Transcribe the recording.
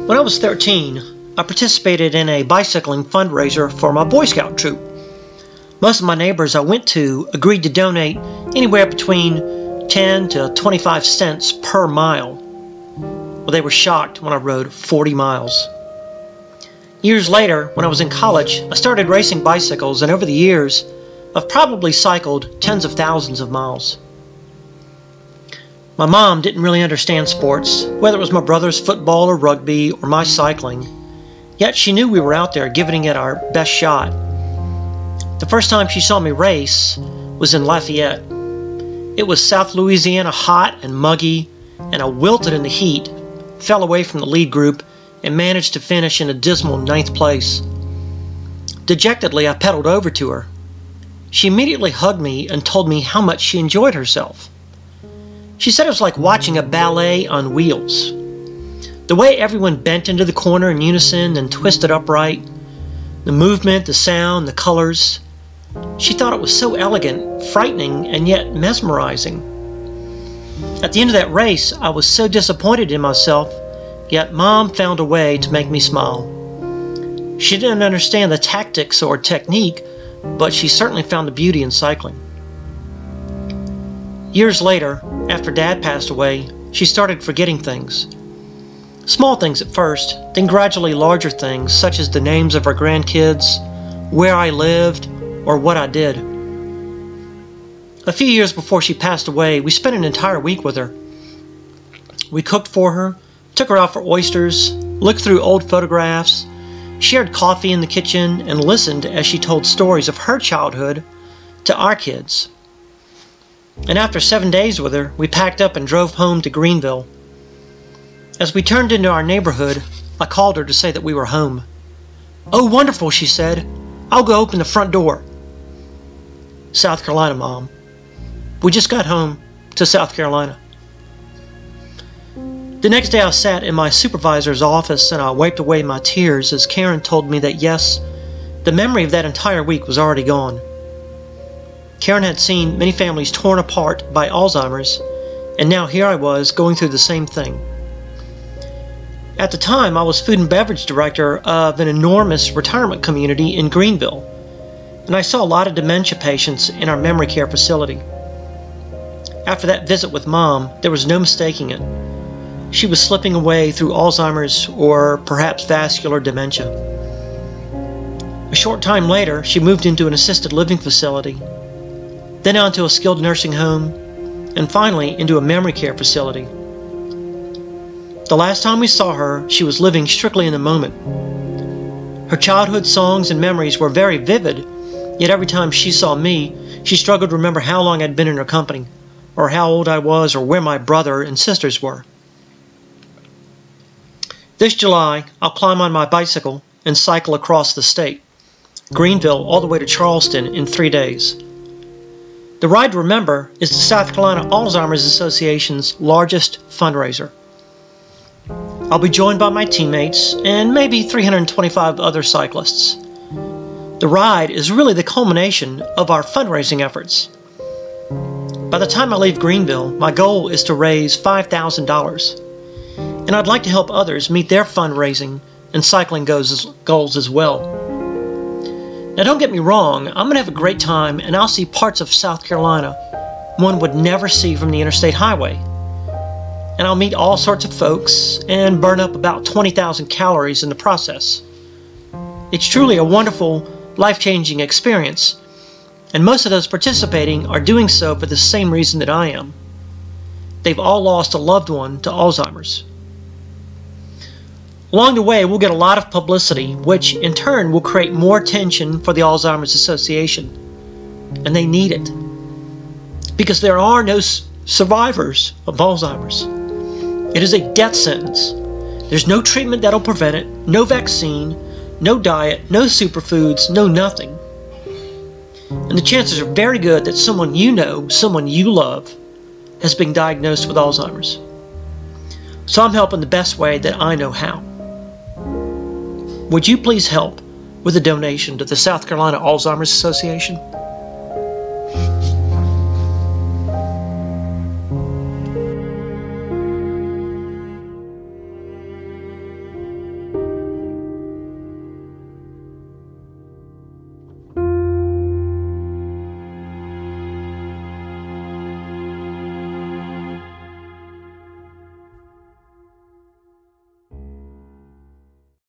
When I was 13, I participated in a bicycling fundraiser for my Boy Scout troop. Most of my neighbors I went to agreed to donate anywhere between 10 to 25 cents per mile. Well, they were shocked when I rode 40 miles. Years later, when I was in college, I started racing bicycles, and over the years, I've probably cycled tens of thousands of miles. My mom didn't really understand sports, whether it was my brother's football or rugby or my cycling, yet she knew we were out there giving it our best shot. The first time she saw me race was in Lafayette. It was South Louisiana, hot and muggy, and I wilted in the heat, fell away from the lead group, and managed to finish in a dismal 9th place. Dejectedly, I pedaled over to her. She immediately hugged me and told me how much she enjoyed herself. She said it was like watching a ballet on wheels. The way everyone bent into the corner in unison and twisted upright, the movement, the sound, the colors. She thought it was so elegant, frightening, and yet mesmerizing. At the end of that race, I was so disappointed in myself, yet Mom found a way to make me smile. She didn't understand the tactics or technique, but she certainly found the beauty in cycling. Years later, after Dad passed away, she started forgetting things. Small things at first, then gradually larger things, such as the names of her grandkids, where I lived, or what I did. A few years before she passed away, we spent an entire week with her. We cooked for her, took her out for oysters, looked through old photographs, shared coffee in the kitchen, and listened as she told stories of her childhood to our kids. And after 7 days with her, we packed up and drove home to Greenville. As we turned into our neighborhood, I called her to say that we were home. "Oh, wonderful," she said. "I'll go open the front door." South Carolina, Mom. We just got home to South Carolina. The next day I sat in my supervisor's office and I wiped away my tears as Karen told me that yes, the memory of that entire week was already gone. Karen had seen many families torn apart by Alzheimer's, and now here I was going through the same thing. At the time, I was food and beverage director of an enormous retirement community in Greenville, and I saw a lot of dementia patients in our memory care facility. After that visit with Mom, there was no mistaking it. She was slipping away through Alzheimer's or perhaps vascular dementia. A short time later, she moved into an assisted living facility, then onto a skilled nursing home, and finally into a memory care facility. The last time we saw her, she was living strictly in the moment. Her childhood songs and memories were very vivid, yet every time she saw me, she struggled to remember how long I'd been in her company, or how old I was, or where my brother and sisters were. This July, I'll climb on my bicycle and cycle across the state, Greenville all the way to Charleston in 3 days. The Ride to Remember is the South Carolina Alzheimer's Association's largest fundraiser. I'll be joined by my teammates and maybe 325 other cyclists. The ride is really the culmination of our fundraising efforts. By the time I leave Greenville, my goal is to raise $5,000, and I'd like to help others meet their fundraising and cycling goals as well. Now don't get me wrong, I'm going to have a great time and I'll see parts of South Carolina one would never see from the interstate highway. And I'll meet all sorts of folks and burn up about 20,000 calories in the process. It's truly a wonderful, life-changing experience, and most of those participating are doing so for the same reason that I am. They've all lost a loved one to Alzheimer's. Along the way, we'll get a lot of publicity, which in turn will create more attention for the Alzheimer's Association. And they need it. Because there are no survivors of Alzheimer's. It is a death sentence. There's no treatment that'll prevent it, no vaccine, no diet, no superfoods, no nothing. And the chances are very good that someone you know, someone you love, has been diagnosed with Alzheimer's. So I'm helping the best way that I know how. Would you please help with a donation to the South Carolina Alzheimer's Association?